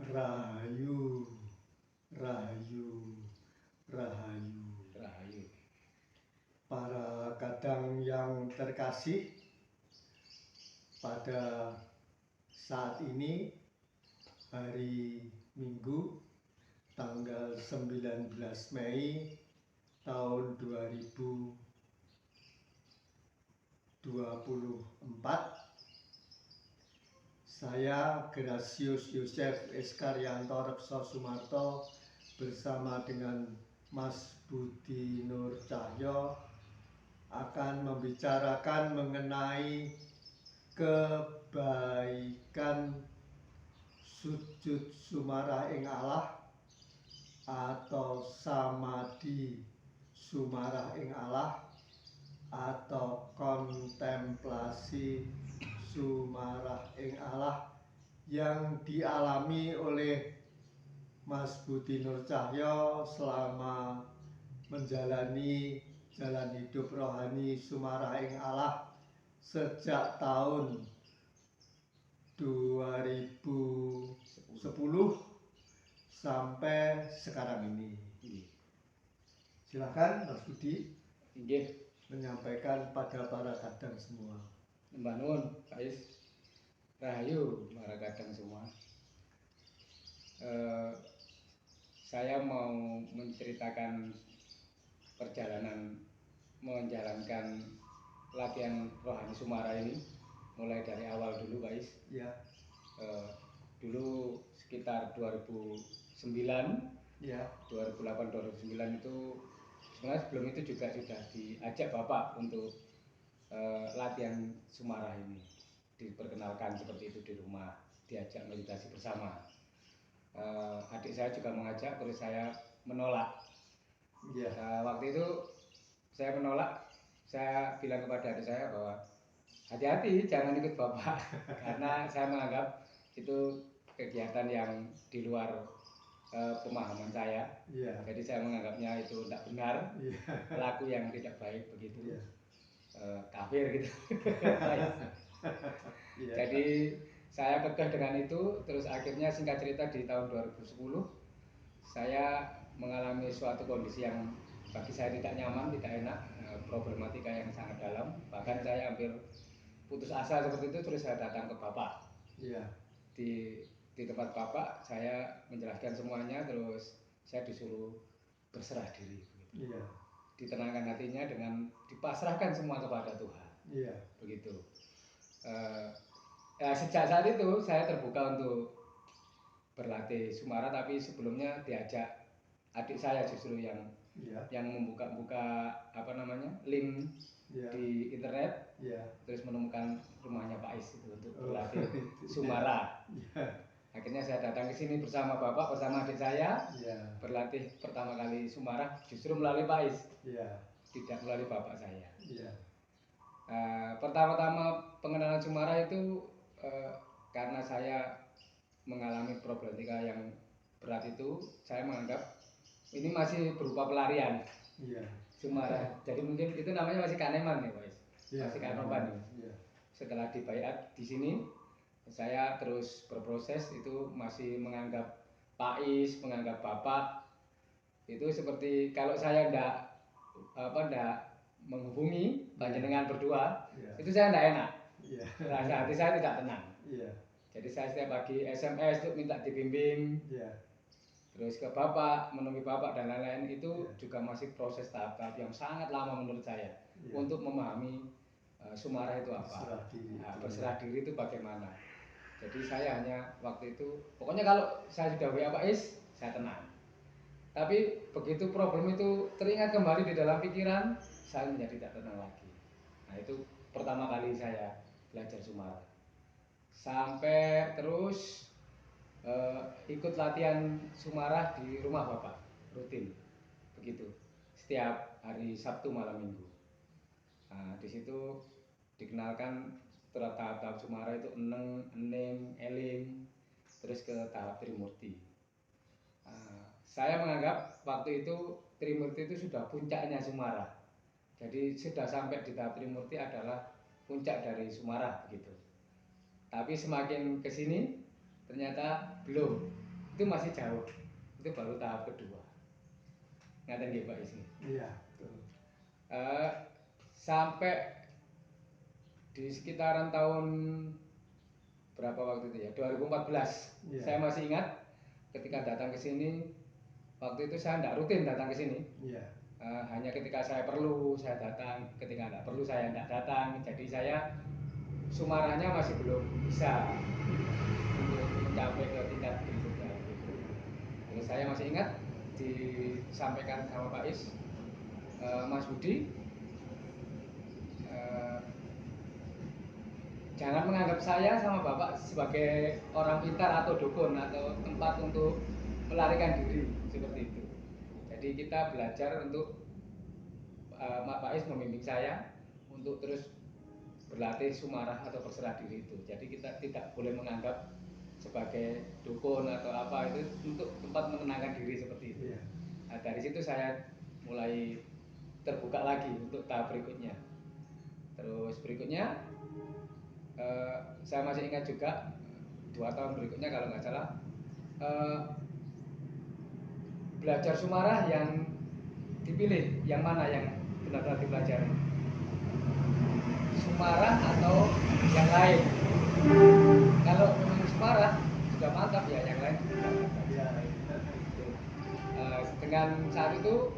Rahayu, rahayu, rahayu. Rahayu. Para kadang yang terkasih, pada saat ini hari Minggu tanggal 19 Mei tahun 2024, saya Gracius Yosef Eskaryanto Rekso Sumarto bersama dengan Mas Budi Nur Cahyo akan membicarakan mengenai kebaikan sujud sumarah ing Allah atau samadhi sumarah ing Allah atau kontemplasi sumarah ing Allah yang dialami oleh Mas Budi Nur Cahyo selama menjalani jalan hidup rohani sumarah ing Allah sejak tahun 2010 sampai sekarang ini. Silakan Mas Budi menyampaikan pada para kadang semua. Mbak Nun, Pak Is, rahayu para kadang semua. Saya mau menceritakan perjalanan menjalankan latihan rohani Sumara ini mulai dari awal dulu, Pak Is. Ya. Dulu sekitar 2009, ya. 2008, 2009 itu sebenarnya sebelum itu juga sudah diajak Bapak untuk latihan Sumara ini, diperkenalkan seperti itu di rumah, diajak meditasi bersama. Adik saya juga mengajak, terus saya menolak. Waktu itu saya menolak, saya bilang kepada adik saya bahwa hati-hati jangan ikut Bapak karena saya menganggap itu kegiatan yang di luar pemahaman saya. Jadi saya menganggapnya itu tidak benar, pelaku yang tidak baik begitu, kafir gitu. Jadi saya kekeh dengan itu, terus akhirnya singkat cerita di tahun 2010 saya mengalami suatu kondisi yang bagi saya tidak nyaman, tidak enak, problematika yang sangat dalam, bahkan saya hampir putus asa seperti itu. Terus saya datang ke Bapak. Di tempat Bapak saya menjelaskan semuanya, terus saya disuruh berserah diri begitu. Ditenangkan hatinya dengan dipasrahkan semua kepada Tuhan. Begitu. Sejak saat itu saya terbuka untuk berlatih Sumara, tapi sebelumnya diajak adik saya justru yang membuka link di internet, terus menemukan rumahnya Pak Is itu untuk berlatih Sumara. Akhirnya saya datang ke sini bersama Bapak, bersama adik saya, berlatih pertama kali Sumara justru melalui Pak Is, tidak melalui Bapak saya. Pertama-tama pengenalan Sumara itu karena saya mengalami problematika yang berat itu, saya menganggap ini masih berupa pelarian. Sumara. Jadi mungkin itu namanya masih kaneman ya, Pak Is. Masih kaneman. Setelah dibayat di sini, saya terus berproses itu masih menganggap Pak Is, menganggap Bapak itu seperti kalau saya ndak menghubungi panjenengan berdua, itu saya ndak enak. Rasa hati saya tidak tenang. Jadi saya setiap pagi SMS untuk minta dibimbing, terus ke Bapak, menemui Bapak dan lain-lain, itu juga masih proses tahap-tahap yang sangat lama menurut saya untuk memahami Sumara itu apa, berserah diri itu bagaimana. Jadi saya hanya waktu itu, pokoknya kalau saya sudah WA Pak Is, saya tenang. Tapi begitu problem itu teringat kembali di dalam pikiran, saya menjadi tidak tenang lagi. Nah itu pertama kali saya belajar Sumara. Sampai terus ikut latihan Sumara di rumah Bapak, rutin begitu, setiap hari Sabtu malam Minggu. Nah, di situ dikenalkan tahap-tahap Sumara itu eneng, ening, eling, terus ke tahap Trimurti. Saya menganggap waktu itu Trimurti itu sudah puncaknya Sumara. Jadi sudah sampai di tahap Trimurti adalah puncak dari Sumara begitu. Tapi semakin ke sini ternyata belum. itu masih jauh. Itu baru tahap kedua. Ngaten nggih Pak Isi. Iya, betul. Sampai di sekitaran tahun berapa waktu itu ya? 2014. Iya. Saya masih ingat ketika datang ke sini. Waktu itu saya tidak rutin datang ke sini. Iya. Hanya ketika saya perlu saya datang, ketika tidak perlu saya tidak datang. Jadi saya sumarahnya masih belum bisa untuk mencapai ke tingkat berikutnya. Terus saya masih ingat disampaikan sama Pak Is, Mas Budi, jangan menganggap saya sama Bapak sebagai orang pintar atau dukun atau tempat untuk melarikan diri seperti itu. Jadi kita belajar untuk Pak Is membimbing saya untuk terus berlatih sumarah atau berserah diri itu. Jadi kita tidak boleh menganggap sebagai dukun atau apa, itu untuk tempat menenangkan diri seperti itu. Yeah. Nah, dari situ saya mulai terbuka lagi untuk tahap berikutnya. Terus berikutnya saya masih ingat juga 2 tahun berikutnya kalau nggak salah belajar sumarah yang dipilih yang mana yang benar-benar dipelajari, sumarah atau yang lain. Kalau memang sumarah sudah mantap ya, yang lain Ya. Dengan saat itu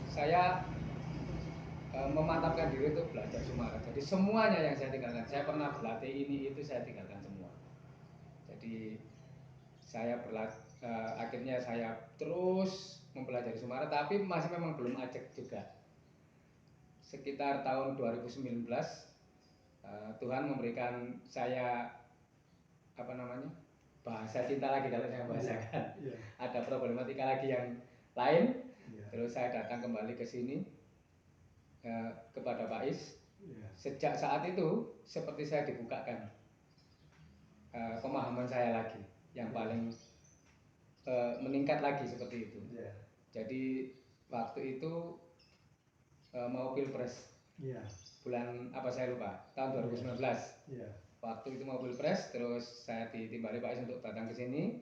saya memantapkan diri untuk belajar sumarah. Jadi semuanya yang saya tinggalkan, saya pernah berlatih ini itu saya tinggalkan semua. Jadi saya akhirnya saya terus mempelajari sumarah, tapi masih memang belum ajak juga. Sekitar tahun 2019 Tuhan memberikan saya bahasa cinta lagi kalau saya bahasakan. Yeah. Ada problematika lagi yang lain. Yeah. Terus saya datang kembali ke sini kepada Pak Is. Yeah. Sejak saat itu seperti saya dibukakan pemahaman saya lagi yang paling meningkat lagi seperti itu. Yeah. Jadi waktu itu mau pilpres. Yeah. Bulan apa saya lupa, tahun 2019. Yeah. Waktu itu mau pilpres, terus saya ditimbali Pak Is untuk datang ke sini.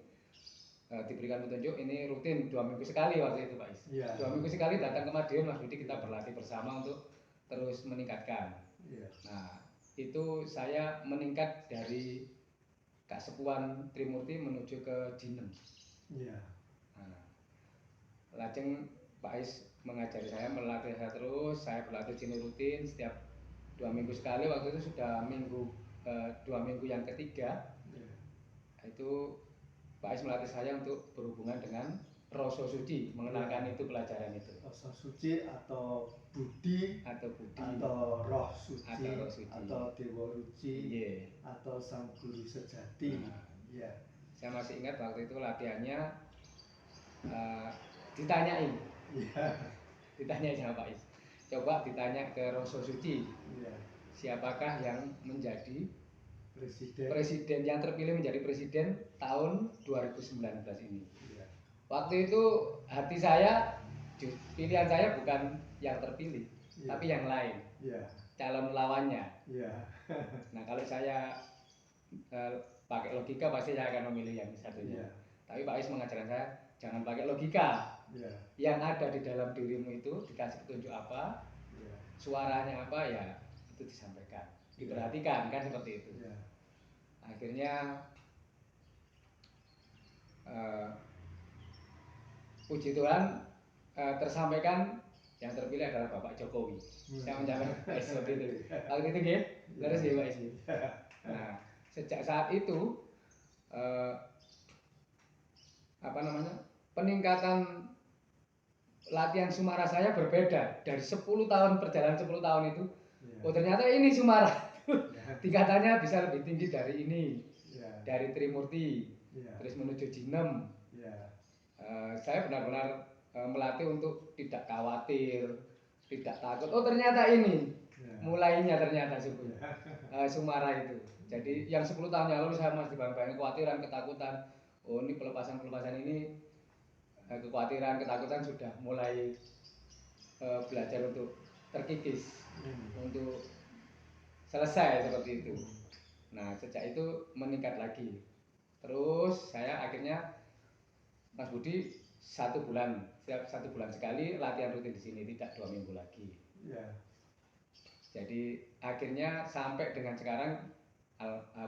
Diberikan petunjuk ini rutin 2 minggu sekali waktu itu Pak Is. Yeah. 2 minggu sekali datang ke Madiun, Mas Budi, kita berlatih bersama untuk terus meningkatkan. Yeah. Nah, itu saya meningkat dari Kasepuan Trimurti menuju ke Jinem. Yeah. Nah, lajeng Pak Is mengajari saya, melatih saya terus, saya berlatih Jinem rutin setiap 2 minggu sekali. Waktu itu sudah 2 minggu yang ketiga. Yeah. Itu Pak Is melatih saya untuk berhubungan dengan Roso Suci, mengenalkan itu pelajaran itu. Roso Suci atau Budi atau Roh Suci atau Dewa Ruci, yeah. Atau Sang Guru Sejati. Nah, yeah. Saya masih ingat waktu itu latihannya ditanyain, yeah. Ditanyain sama Pak Is. Coba ditanya ke Roso Suci, yeah. Siapakah yang menjadi presiden yang terpilih menjadi presiden tahun 2019 ini. Ya. Waktu itu hati saya, pilihan saya bukan yang terpilih, ya. Tapi yang lain, ya. Calon lawannya. Ya. Nah kalau saya pakai logika pasti saya akan memilih yang satunya. Ya. Tapi Pak Is mengajarkan saya jangan pakai logika. Ya. Yang ada di dalam dirimu itu dikasih petunjuk apa, ya. Suaranya apa ya itu disampaikan, diperhatikan, kan seperti itu. Ya. Akhirnya puji Tuhan tersampaikan yang terpilih adalah Bapak Jokowi. Saya mencapai seperti itu. Waktu itu nggih, terus ya Pak Is. Nah, sejak saat itu peningkatan latihan sumarah saya berbeda dari 10 tahun perjalanan 10 tahun itu. Oh ternyata ini sumarah. Tingkatannya bisa lebih tinggi dari ini. Dari Trimurti, yeah. Terus menuju Jinem, yeah. Saya benar-benar melatih untuk tidak khawatir, tidak takut. Oh ternyata ini, yeah. Mulainya ternyata sumarah itu. Jadi yang 10 tahun yang lalu saya masih bayang-bayang kekhawatiran, ketakutan. Oh ini pelepasan ini, kekhawatiran, ketakutan sudah mulai belajar untuk terkikis, untuk selesai seperti itu. Nah sejak itu meningkat lagi. Terus saya akhirnya Mas Budi 1 bulan, setiap 1 bulan sekali latihan rutin di sini, tidak 2 minggu lagi. Jadi akhirnya sampai dengan sekarang,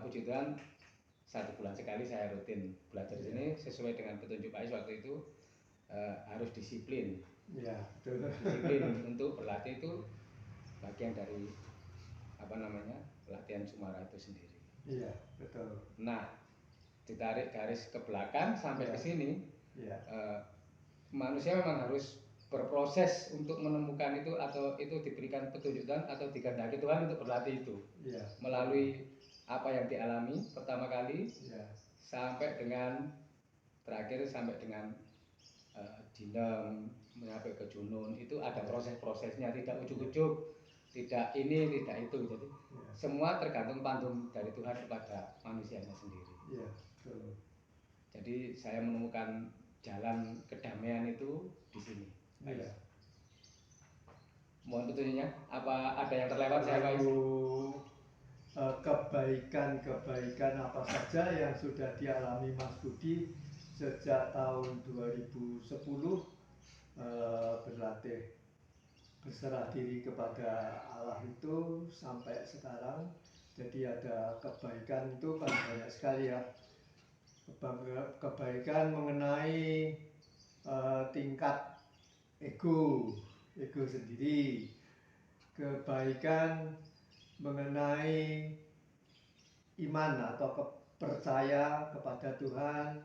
puji Tuhan 1 bulan sekali saya rutin belajar di sini sesuai dengan petunjuk Pak Is waktu itu. Harus disiplin. Disiplin untuk berlatih itu bagian dari latihan Sumara itu sendiri. Iya, betul. Nah, ditarik garis ke belakang sampai ke sini, manusia memang harus berproses untuk menemukan itu, atau itu diberikan petunjuk Tuhan atau dikehendaki Tuhan untuk berlatih itu. Melalui apa yang dialami pertama kali, sampai dengan terakhir sampai dengan Jinem, sampai ke Junun, itu ada proses-prosesnya, tidak ujuk-ujuk, tidak ini, tidak itu. Jadi semua tergantung panduan dari Tuhan kepada manusianya sendiri. Jadi saya menemukan jalan kedamaian itu di sini. Mohon petunjuknya, apa ada yang terlewat saya Pak Is? Kebaikan apa saja yang sudah dialami Mas Budi sejak tahun 2010 berlatih berserah diri kepada Allah itu sampai sekarang. Jadi ada kebaikan itu kan banyak sekali ya. Kebaikan mengenai tingkat ego sendiri, kebaikan mengenai iman atau percaya kepada Tuhan,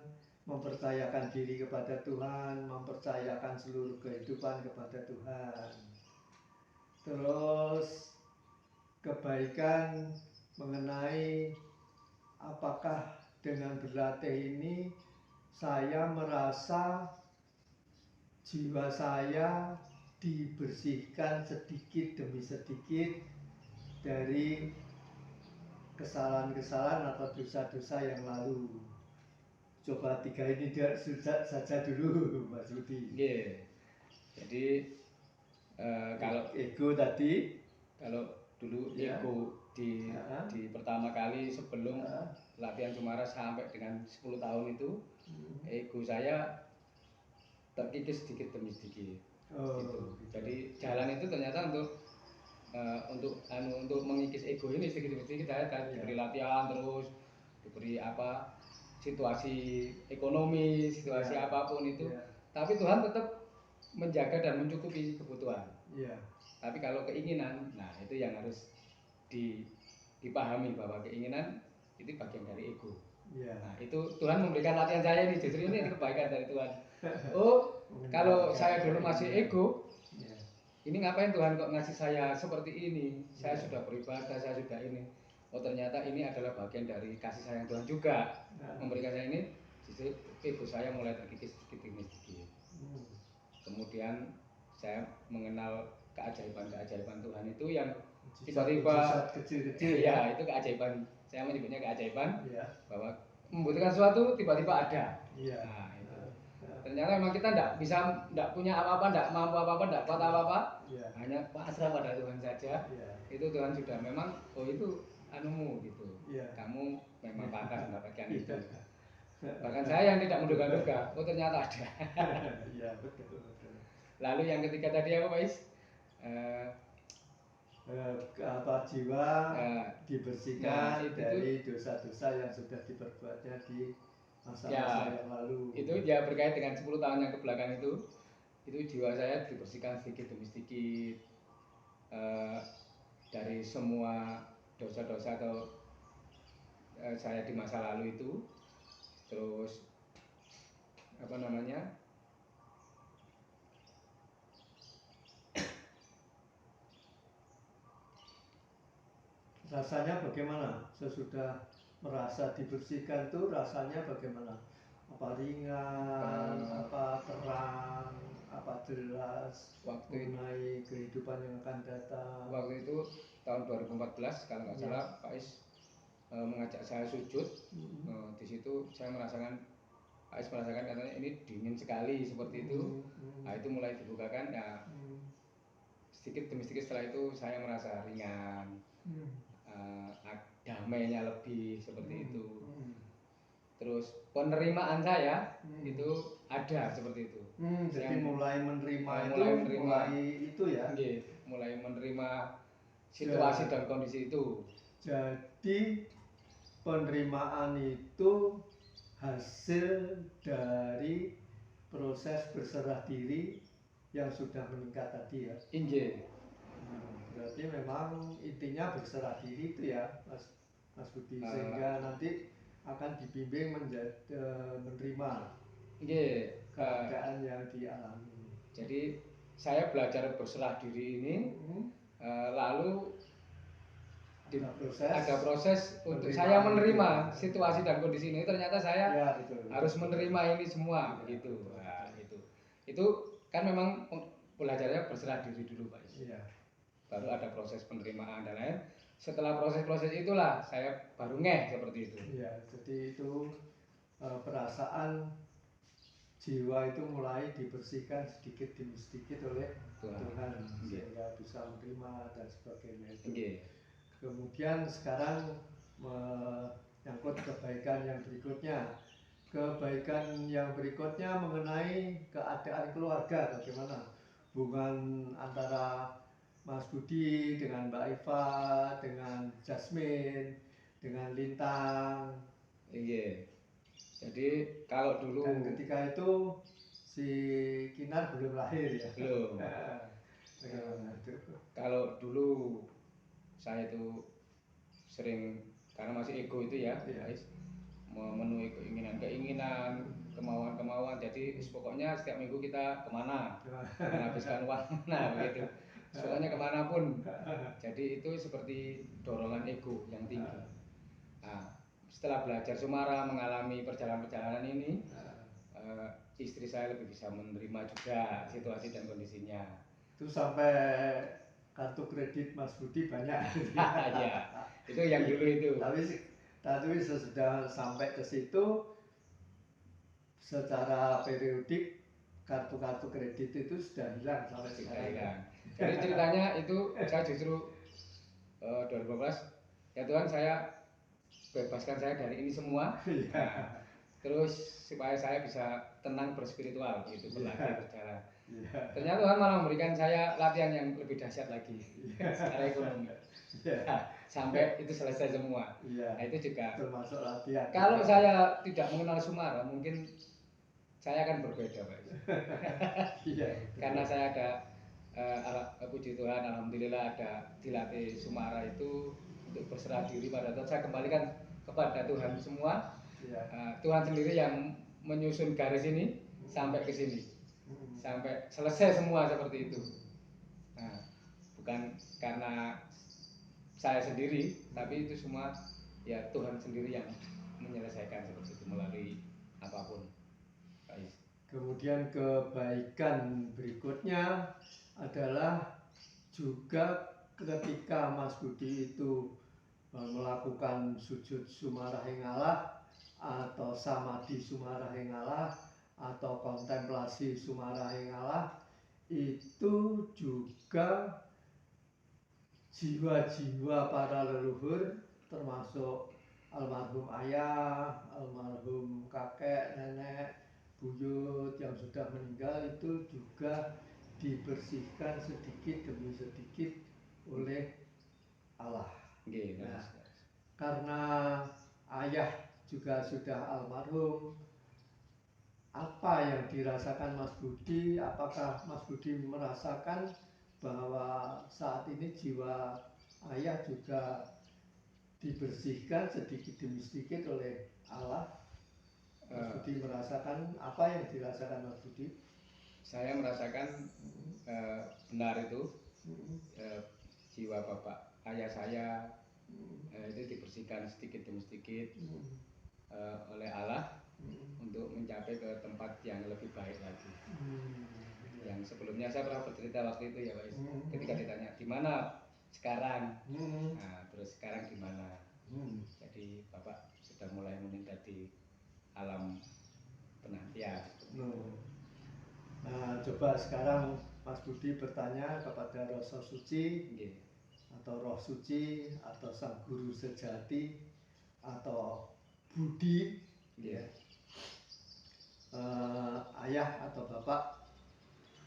mempercayakan diri kepada Tuhan, mempercayakan seluruh kehidupan kepada Tuhan. Terus kebaikan mengenai apakah dengan berlatih ini saya merasa jiwa saya dibersihkan sedikit demi sedikit dari kesalahan-kesalahan atau dosa-dosa yang lalu. Coba 3 ini saja dulu Mas Budi. Jadi kalau ego tadi, kalau dulu ego di pertama kali sebelum latihan Sumara sampai dengan 10 tahun itu, ego saya terkikis sedikit demi sedikit. Gitu. Jadi jalan itu ternyata untuk mengikis ego ini sedikit demi sedikit saya diberi latihan terus, diberi situasi ekonomi, situasi apapun itu. Tapi Tuhan tetap menjaga dan mencukupi kebutuhan. Tapi kalau keinginan, nah itu yang harus dipahami bahwa keinginan itu bagian dari ego. Nah itu Tuhan memberikan latihan saya ini, justru ini kebaikan dari Tuhan. Kalau saya dulu masih ego, ini ngapain Tuhan kok ngasih saya seperti ini? Saya sudah beribadah, saya sudah ini. Ternyata ini adalah bagian dari kasih sayang Tuhan juga. Memberikan saya ini, justru ego saya mulai terkikis sedikit demi sedikit. Kemudian saya mengenal keajaiban-keajaiban Tuhan itu yang tiba-tiba kecil-kecil. Itu keajaiban. Saya menyebutnya keajaiban, bahwa membutuhkan sesuatu tiba-tiba ada. Nah, itu. Ternyata memang kita tidak punya apa-apa, tidak mampu apa-apa, tidak kuat apa-apa, hanya pasrah pada Tuhan saja. Itu Tuhan sudah memang, itu anumu gitu. Kamu memang pantas mendapatkan itu. Bahkan saya yang tidak menduga-duga, ternyata ada. Betul. Lalu yang ketiga tadi apa Pak Is? Jiwa dibersihkan dari dosa-dosa yang sudah diperbuatnya di masa-masa yang lalu. Itu ya berkait dengan 10 tahun yang kebelakang itu jiwa saya dibersihkan sedikit demi sedikit dari semua dosa-dosa atau saya di masa lalu itu. Terus rasanya bagaimana sesudah merasa dibersihkan tuh, rasanya bagaimana? Apa ringan, apa terang, apa jelas mengenai kehidupan yang akan datang? Waktu itu tahun 2014 kalau nggak salah Pak Is mengajak saya sujud. Di situ saya merasakan, Pak Is merasakan katanya ini dingin sekali seperti itu. Nah itu mulai dibukakan ya, sedikit demi sedikit. Setelah itu saya merasa ringan, damainya lebih seperti itu. terus penerimaan saya itu ada seperti itu. Jadi mulai menerima itu ya. Mulai menerima situasi dan kondisi itu. Jadi penerimaan itu hasil dari proses berserah diri yang sudah meningkat tadi ya. Berarti memang intinya berserah diri itu ya, Mas Budi, sehingga nanti akan dibimbing menjadi menerima keadaan yang dialami. Jadi saya belajar berserah diri ini, lalu ada proses untuk saya menerima situasi dan kondisi ini. Ternyata saya harus menerima ini semua begitu. Nah, itu kan memang belajarnya berserah diri dulu, Pak. Baru ada proses penerimaan dan lain. Setelah proses-proses itulah saya baru seperti itu. Jadi itu perasaan jiwa itu mulai dibersihkan sedikit demi sedikit oleh Tuhan sehingga bisa menerima dan sebagainya itu. Kemudian sekarang menyangkut kebaikan yang berikutnya. Kebaikan yang berikutnya mengenai keadaan keluarga, bagaimana hubungan antara Mas Budi dengan Mbak Eva, dengan Jasmine, dengan Lintang. Jadi kalau dulu dan ketika itu si Kinar belum lahir ya. Belum. Kalau dulu saya itu sering karena masih ego itu ya, memenuhi keinginan, kemauan, jadi pokoknya setiap minggu kita kemana, menghabiskan uang begitu, pokoknya kemanapun. Jadi itu seperti dorongan ego yang tinggi. Setelah belajar Sumara, mengalami perjalanan ini, istri saya lebih bisa menerima juga situasi dan kondisinya. Itu sampai kartu kredit Mas Budi banyak. Ya, itu yang dulu itu. Tapi sesudah sampai ke situ, secara periodik kartu-kartu kredit itu sudah hilang sampai sekarang. Jadi ceritanya itu saya justru 2012 ya Tuhan, saya bebaskan saya dari ini semua. Terus supaya saya bisa tenang berspiritual gitu, berlatih berjalan. Ternyata Tuhan malah memberikan saya latihan yang lebih dahsyat lagi secara ekonomi. Sampai itu selesai semua. Nah, itu juga termasuk latihan. Kalau saya tidak mengenal Sumara, mungkin saya akan berbeda, Pak. Karena saya ada puji Tuhan, alhamdulillah ada dilatih Sumara itu untuk berserah diri pada Tuhan. Saya kembalikan kepada Tuhan semua. Tuhan sendiri yang menyusun garis ini sampai ke sini. Sampai selesai semua seperti itu. Nah, bukan karena saya sendiri, tapi itu semua ya Tuhan sendiri yang menyelesaikan seperti itu melalui apapun. Kemudian kebaikan berikutnya adalah juga ketika Mas Budi itu melakukan sujud sumarahing Allah atau samadhi sumarahing Allah atau kontemplasi sumarahing Allah, itu juga jiwa-jiwa para leluhur termasuk almarhum ayah, almarhum kakek, nenek, buyut yang sudah meninggal itu juga dibersihkan sedikit demi sedikit oleh Allah. Nah, karena ayah juga sudah almarhum, apa yang dirasakan Mas Budi? Apakah Mas Budi merasakan bahwa saat ini jiwa ayah juga dibersihkan sedikit demi sedikit oleh Allah? Mas Budi merasakan apa yang dirasakan Mas Budi? Saya merasakan benar itu jiwa bapak ayah saya itu dibersihkan sedikit demi sedikit oleh Allah untuk mencapai ke tempat yang lebih baik lagi. Yang sebelumnya saya pernah bercerita waktu itu ya Pak, ketika ditanya di mana sekarang, nah terus sekarang di mana? Jadi bapak sudah mulai meninggal di alam penantian. Nah, coba sekarang Mas Budi bertanya kepada Rasa Suci atau Roh Suci atau Sang Guru Sejati atau Budi Yeah. Ayah atau bapak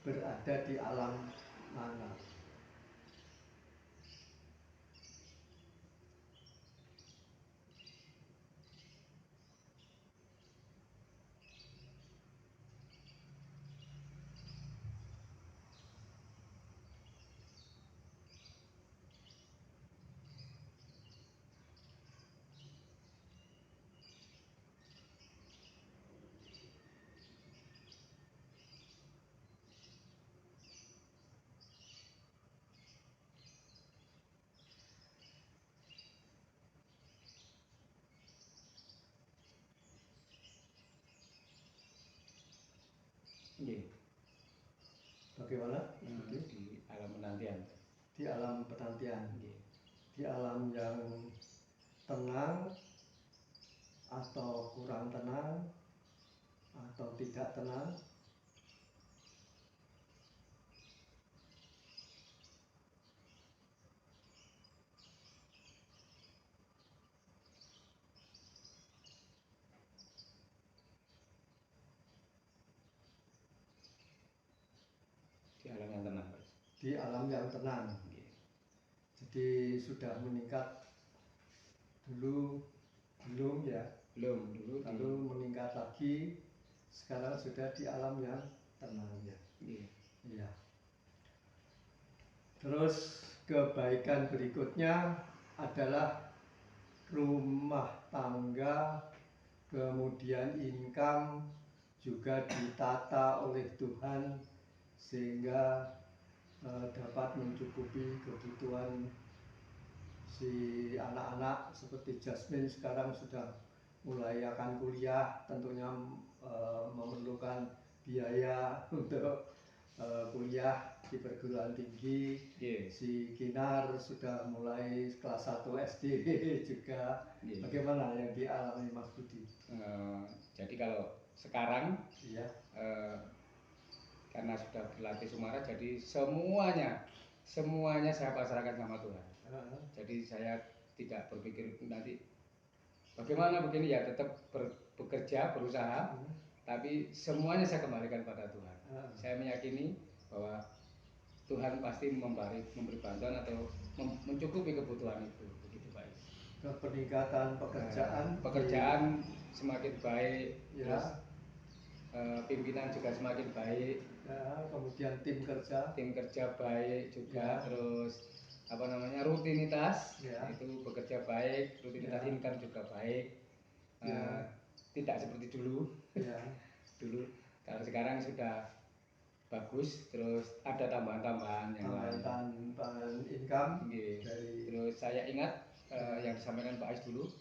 berada di alam mana. Bagaimana? Di alam penantian. Di alam penantian. Di alam yang tenang atau kurang tenang atau tidak tenang. Di alam yang tenang. Di alam yang tenang. Jadi sudah meningkat dulu, belum ya? Belum, dulu. Lalu meningkat lagi, sekarang sudah di alam yang tenang ya. Iya. Terus kebaikan berikutnya adalah rumah tangga, kemudian income juga ditata oleh Tuhan sehingga dapat mencukupi kebutuhan si anak-anak. Seperti Jasmine sekarang sudah mulai akan kuliah, tentunya memerlukan biaya untuk kuliah di perguruan tinggi. Si Kinar sudah mulai kelas 1 SD juga. Bagaimana yang dialami Mas Budi? Jadi kalau sekarang karena sudah berlatih Sumara, jadi semuanya saya pasrahkan sama Tuhan. Jadi saya tidak berpikir nanti bagaimana begini, ya tetap bekerja, berusaha, tapi semuanya saya kembalikan pada Tuhan. Saya meyakini bahwa Tuhan pasti memberi bantuan atau mencukupi kebutuhan itu. Begitu baik. Peningkatan pekerjaan semakin baik, terus pimpinan juga semakin baik. Kemudian tim kerja baik juga, terus rutinitas itu bekerja baik, rutinitas income juga baik. Tidak seperti dulu. Dulu, kalau sekarang sudah bagus, terus ada tambahan-tambahan yang lain. Tambahan income. Terus saya ingat yang disampaikan Pak Ais dulu,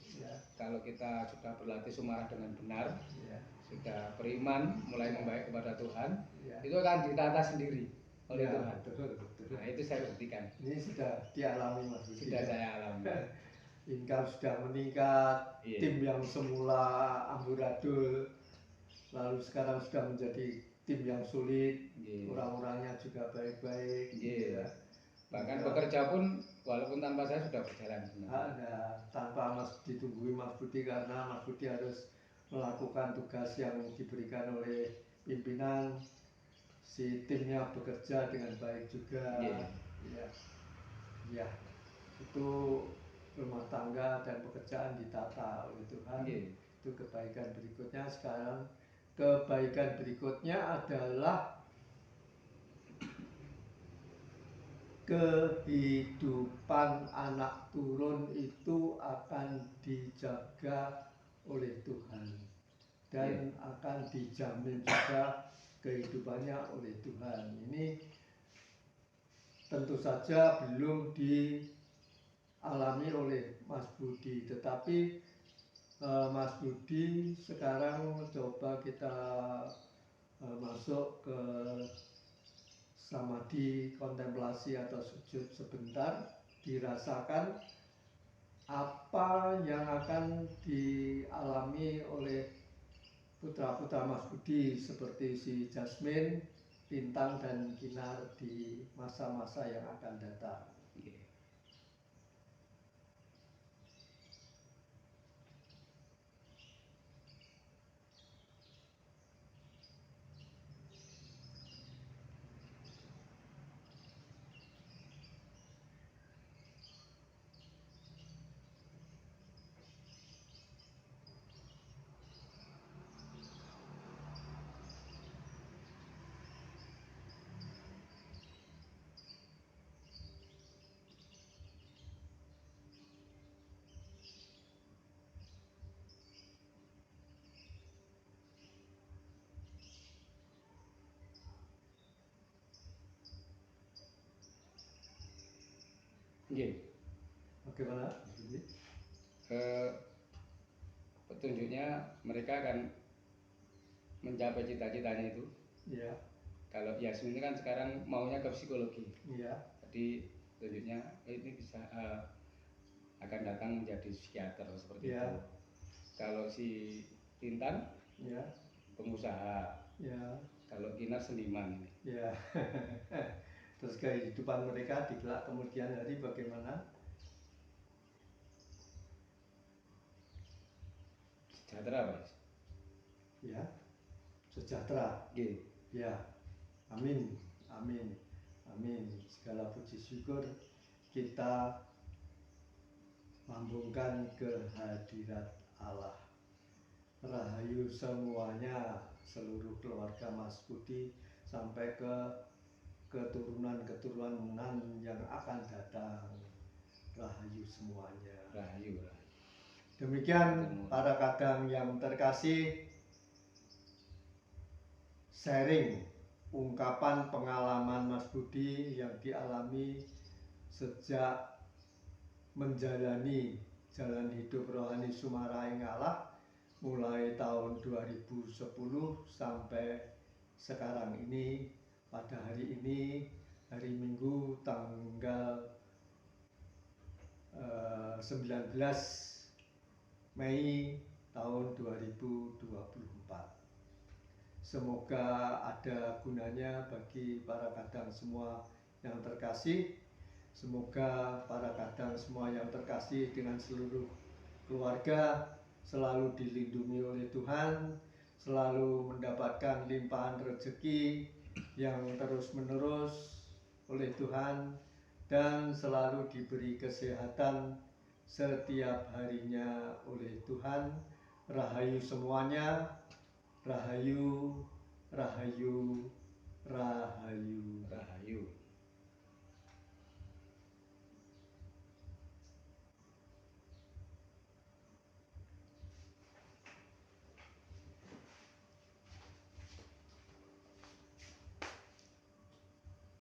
kalau kita sudah berlatih Sumara dengan benar, sudah beriman, mulai membaik kepada Tuhan, itu akan ditata sendiri oleh Tuhan. Betul. Nah, itu saya buktikan. Ini sudah dialami Mas Budi. Sudah saya alami. Income sudah meningkat, tim yang semula amburadul, lalu sekarang sudah menjadi tim yang sulit, orang-orangnya juga baik-baik. Bahkan bekerja pun walaupun tanpa saya sudah berjalan. Tanpa ditunggui Mas Budi, karena Mas Budi harus melakukan tugas yang diberikan oleh pimpinan. Si timnya bekerja dengan baik juga. Itu rumah tangga dan pekerjaan ditata oleh Tuhan. Itu kebaikan berikutnya. Sekarang kebaikan berikutnya adalah kehidupan anak turun itu akan dijaga oleh Tuhan dan akan dijamin juga kehidupannya oleh Tuhan. Ini tentu saja belum dialami oleh Mas Budi, tetapi Mas Budi sekarang coba kita masuk ke samadhi, kontemplasi atau sujud sebentar, dirasakan apa yang akan dialami oleh putra-putra Mas Budi seperti si Jasmine, Bintang, dan Kinar di masa-masa yang akan datang. Bagaimana? Petunjuknya mereka akan mencapai cita-citanya itu. Iya. Kalau Yasmin ini kan sekarang maunya ke psikologi. Iya. Jadi petunjuknya ini bisa akan datang menjadi psikiater seperti itu. Kalau si Intan, pengusaha. Kalau Kinar seniman. Terus kehidupan mereka di kelak kemudian hari bagaimana? Sejahtera, Mas. Ya, sejahtera. Ya, amin, amin, amin. Segala puji syukur kita lambungkan ke hadirat Allah. Rahayu semuanya, seluruh keluarga Mas Budi sampai ke keturunan-keturunan yang akan datang. Rahayu semuanya. Rahayu. Demikian para kadang yang terkasih, sharing ungkapan pengalaman Mas Budi yang dialami sejak menjalani jalan hidup rohani Sumaraing Allah mulai tahun 2010 sampai sekarang ini, pada hari ini, hari Minggu tanggal 19 Mei tahun 2024. Semoga ada gunanya bagi para kadang semua yang terkasih. Semoga para kadang semua yang terkasih dengan seluruh keluarga selalu dilindungi oleh Tuhan, selalu mendapatkan limpahan rezeki yang terus-menerus oleh Tuhan, dan selalu diberi kesehatan setiap harinya oleh Tuhan. Rahayu semuanya, rahayu, rahayu, rahayu.